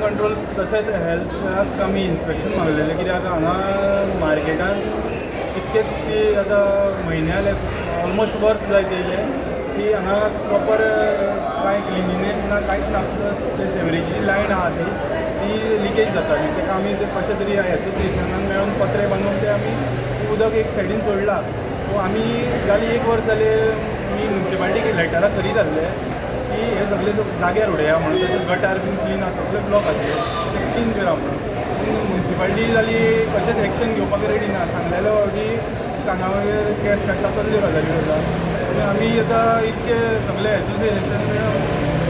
Control तशेंच हेल्थाक आमी inspection मागलेलें, कित्याक हांगा मार्केटान कितकेचशी आतां म्हयने जाले, ऑलमोस्ट वर्स जायत येयलें की हांगा प्रॉपर कांय क्लिनिनेस ना, कांयच ना. ते सेवरेजी लायन आहा ती लिकेज जाता. ताका आमी कशें तरी एसोसिएशनान मेळून पत्रे बांदून ते आमी उदक एक सायडीन सोडलां. सो आमी जाली 1 वर्स जाले आमी म्युन्सिपालिटीक लेटरां करीत आसले की हे सगळे जाग्यार उडया म्हणून, तशें गटार बीन क्लीन आसा सगळे ब्लॉक आसले, ते क्लीन करा म्हणून. म्युन्सिपालिटी जाली कशेंच एक्शन घेवपाक रेडी ना. सांगलेलो की कानावयर केस काडटा कसल्यो गजाली करता. आमी आतां इतके सगळे एसोसिएशन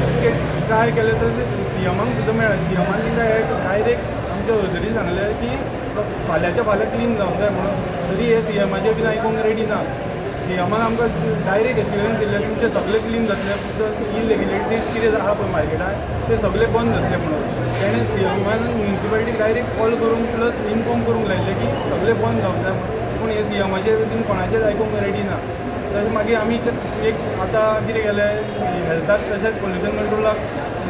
इतके ट्राय केले तर CMाक सुद्दां मेळ्ळा. CMान तांकां डायरेक्ट आमच्या हजरी सांगलें की फाल्यांच्या फाल्यां क्लीन जावंक जाय म्हणून. तरी हे CMाचें बीन आयकूंक रेडी ना. CMान आमकां डायरेक्ट एश्युरन्स दिल्ले तुमचे सगळे क्लीन जातले, फक्त इलिगेलिटीज कितें आहा पळय मार्केटान ते सगळे बंद जातले म्हणून. तेणें CMान म्युन्सिपालिटीक डायरेक्ट कॉल करून प्लस इन्फॉर्म करूंक लायले की सगळे बंद जावंक जाय म्हणून. पूण हे CMाचे बीन कोणाचेच आयकूंक रेडी ना. तशें मागीर आमी एक आतां कितें केलें, हेल्थाक तशेंच पोल्युशन कंट्रोलाक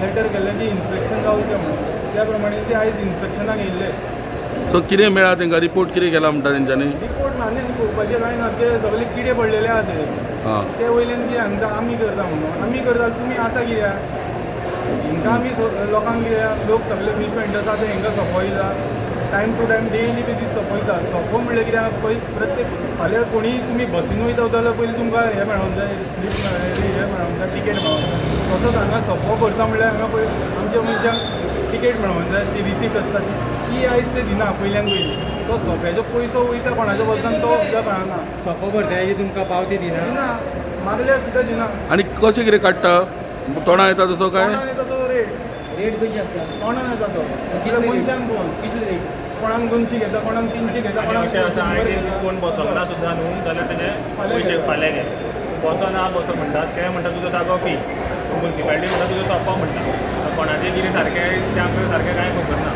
लेटर केलें की इन्स्पेक्शन जावचें म्हणून. त्या प्रमाणे ते आयज इन्स्पेक्शनाक येयल्ले. सो कितें मेळ्ळा तांकां, रिपोर्ट कितें केला म्हणटा तेंच्यांनी? रिपोर्ट आनी पळोवपाचें कांय ना, ते सगळे किडे पडलेले आहा ते वयल्यान कितें सांगता आमी करता म्हणून. आमी करता तुमी आसा कित्याक? हिंकां आमी लोकांक कित्याक लोक सगळे फीश वेंडर्स आसा ते हिंकां सोंपयता, टायम टू टायम डेली बेजीस सोंपयता. सोंपो म्हणल्यार कित्याक पळय प्रत्येक फाल्यां कोणी तुमी बसीन वयता जाल्यार पयलीं तुमकां हें मेळोंक जाय, स्लीप हें मेळोंक जाय, टिकेट मेळोंक जाय. तसोच हांगा सोंपो करता म्हणल्यार हांगा पळय आमच्या मनशांक टिकेट मेळोंक जाय, ती रिसिप्ट आसता ती आयज ते दिना पयल्यान पयलीं. तो सोंप्याचो पयसो वयता कोणाच्या बोल्सान तो सुद्दां कळना. सोंपो भरता हेजी तुमकां पावती दिना, मागल्यार सुद्दां दिना. आनी कशें कितें काडटा? तोंडां येता तसो काय? तोंडान येता तो रेट कशी आसता? तोंडान येता तो मनशांक पळोवन. कितले रेट? कोणाक 200 घेता, कोणाक 300 घेता, कोणाक अशें आसा आयज एक दीस कोण बसोंक ना सुद्दां न्हू जाल्यार तेजे पयशे फाल्यां घे. बसो ना बसो म्हणटात, ते म्हणटा तुजो जागो फीक्स. म्युन्सिपालिटी म्हणटा तुजो सोंपो म्हणटा. कोणाचें कितें सारकें तें आमकां सारकें कांय खबर ना.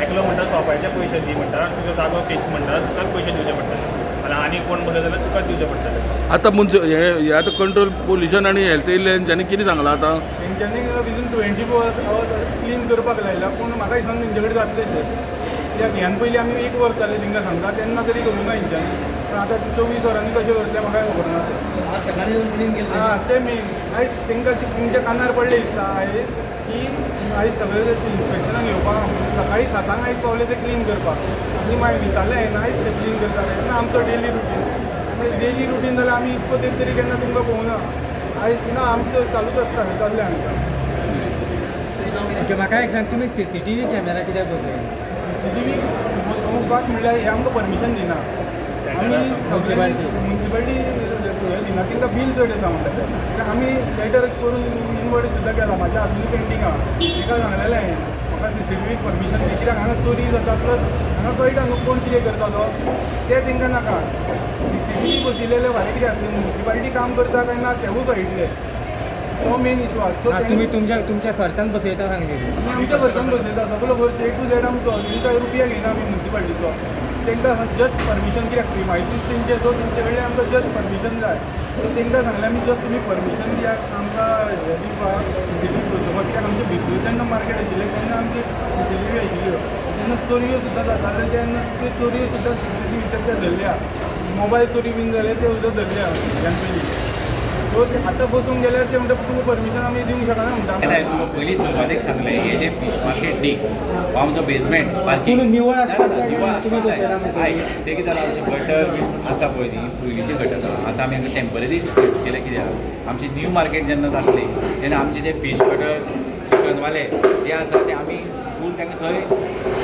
एकलो म्हणटा सोंपाचे पयशे दी म्हणटा, तुजो जागो फीक्स म्हणटा, तुकाच पयशे दिवचे पडटले. जाल्यार आनी कोण बसले जाल्यार तुकाच दिवचे पडटले. आतां हे आतां कंट्रोल पोल्युशन आनी हेल्थ येयल्ले तेंच्यांनी कितें सांगलां आतां? तेंच्यांनी विदीन 24 hours क्लीन करपाक लायला. पूण म्हाका दिसना तेंचे कडेन जातलें. कित्याक ह्यान पयलीं आमी 1 वर्स जालें तेंकां सांगता तेन्ना तरी करूं ना हेंच्यांनी. पूण आतां 24 वरांनी कशें करतले म्हाका खबर ना. आज सकाळी येऊन क्लीन केलं. हां ते मेन. आयज तेंकां तुमच्या कानार पडले दिसता आयज की आयज सगळे इन्स्पेक्शनाक येवपाक सकाळी 7 आयज पावले ते क्लीन करपाक. आमी मागीर विचारलें आयज ते क्लीन करताले ना आमचो डेली रुटीन. डेली रुटीन जाल्यार आमी इतको तेंप तरी केन्ना तुमकां पळोवना. आयज ना आमचो चालूच आसता जाल्लें आमकां. म्हाका एक सांग, तुमी CCTV कॅमेरा कित्याक बसयला? CCTV बसोवपाक म्हणल्यार हे आमकां परमिशन दिना. आमी म्युन्सिपालिटी हें दिना, तांकां बील चड येता म्हणटा ते. आमी लेटर करून इनवर्ड सुद्दां केला, म्हाज्या आजून पेंडींग आहा. ताका सांगलेलें हांवें म्हाका CCTV परमिशन दी, कित्याक हांगा चोरी जाता प्लस हांगा कळटा न्हू कोण कितें करता तो तें तांकां नाका. CCTV बसयलेले फाल्यां कित्याक म्युन्सिपालिटी काम करता काय ना तेवूय कळटलें. तो मेन इशू आहा. सो तुमी तुमच्या खर्चान बसयता सांगले. आमी आमच्या खर्चान बसयता सगळो खर्च A to Z आमचो. तेंच्या रुपया घेयना आमी म्युन्सिपालिटीचो. तांकां जस्ट परमिशन कित्याक प्रिमायसीस तेंचे सो तेंचे कडल्यान आमकां जस्ट परमिशन जाय. सो तांकां सांगलें आमी जस्ट तुमी परमिशन दियात आमकां हें दिवपाक CCTV बसोवपाक. कित्याक आमचे भितूर तेन्ना मार्केट आशिल्लें तेन्ना आमची CCTV आशिल्ल्यो. तेन्ना चोरयो सुद्दां जाताल्यो तेन्ना त्यो चोरयो सुद्दां CCTVचेर ते धरल्या. मोबायल चोरी बीन जाले ते सुद्दां धरल्या ह्यान पयलीं. सो आतां बसून गेल्यार ते म्हणटा तुमकां परमिशन आमी दिवंक शकना म्हणटा. पयलीं सुरवातेक सांगलें हे जे फीश मार्केट न्ही हो आमचो बेजमेंट पार्किंग निवळ आसता हय ते कितें जालां आमचे गटर आसा पळय न्ही पयलींचे गटर आतां आमी हांगा टेम्पररी शिफ्ट केले. कित्याक आमची न्यू मार्केट जेन्ना जातली तेन्ना आमचे जे फीश गटर चिकनवाले जे आसा ते आमी फूल तांकां थंय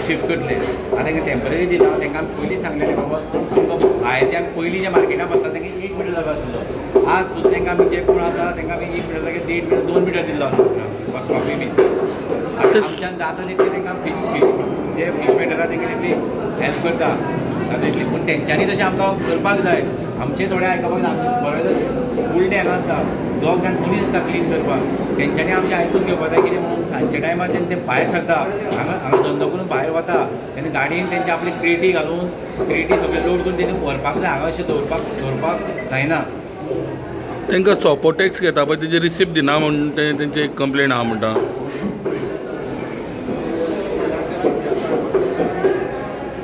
शिफ्ट करतले. आतां तांकां टेम्पररी दिता. तांकां आमी पयलीं सांगलेलें बाबा तुमकां भायरचे आमी पयलीं जे मार्केटान बसता तांकां 1 मिटर जागो आसलो. आज सुद्दां तांकां आमी जे कोण आसा तांकां आमी 1 मिटर जाग्यार 1.5 मिटर 2 मिटर दिल्लो आसा बसपाकूय बी. आतां आमच्यान जाता तितलें तांकां फीश जे फीश वेंडरा तांकां तितली हेल्प करता तितली. पूण तेंच्यांनी तशें आमकां करपाक जाय. आमचे थोडे आयकपाक ना. बरें उलटें हांगा आसता 2 जाण पुलीस आसता क्लीन करपाक. तेंच्यांनी आमचें आयकून घेवपाक जाय. कितें म्हणून सांजच्या टायमार जेन्ना ते भायर सरता हांगा धंदो करून भायर वता तेन्ना गाडयेन तेंचे आपली क्रेटी घालून क्रेटी सगळे लोड करून तेणी व्हरपाक जाय. हांगा अशें दवरपाक जायना. तांकां सोंपो टॅक्स घेता पळय तेजी रिसिप्ट दिना म्हणून तेंची एक कंप्लेन आहा म्हणटा.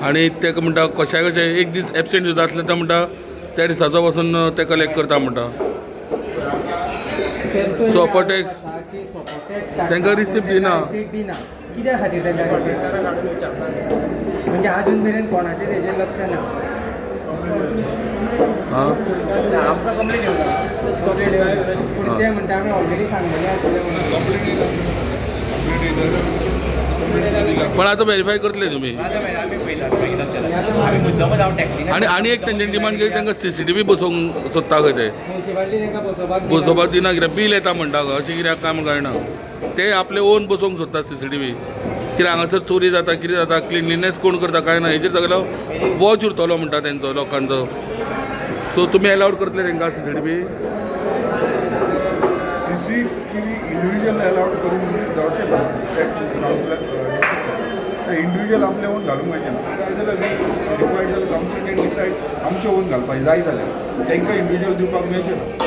आनी तेका म्हणटा कशाय कशें एक दीस एबसेंट सुद्दां आसलें तो म्हणटा त्या दिसाचो वचून ते कलेक्ट करता म्हणटा. सोपो टॅक्स तांकां रिसिप्ट दिना. कित्या खातीर तांकां म्हणजे अजून मेरेन कोणाचेर तेजेर लक्ष ना. हां आमकां कंप्लेन पूण ते म्हणटा आमी ऑलरेडी सांगलेलें आसलें म्हणून. पण आता व्हेरीफाय करतले तुमी. आमी पळयतात आमी मुद्दमूच हांव टॅक्निकल आनी एक तेंच्यानी डिमांड केली तांकां CCTV बसोवंक सोदता खंय ते म्युन्सिपालिटी तांकां बसोवपाक बसोवपाक दिना कित्याक बील येता म्हणटा गो अशें कित्याक काय म्हण कळना. ते आपले ओन बसोवंक सोदता CCTV कित्याक हांगासर चोरी जाता कितें जाता क्लिनलीनेस कोण करता काय ना हेजेर सगळो वॉच उरतलो म्हणटा तेंचो लोकांचो. सो तुमी अलावड करतले तांकां CCTV. CCTV इंडिव्हिज्युअल अलाउड करून जावचें ना. इंडिव्हिज्युअल आपले ओन घालूंक मेळचें ना. काय जाल्यार रिक्वायर्ड जाल्यार कावन्सिल कॅन डिसायड आमचे ओन घालपाचें जाय जाल्यार तांकां इंडिव्हिज्युअल दिवपाक मेळचें ना.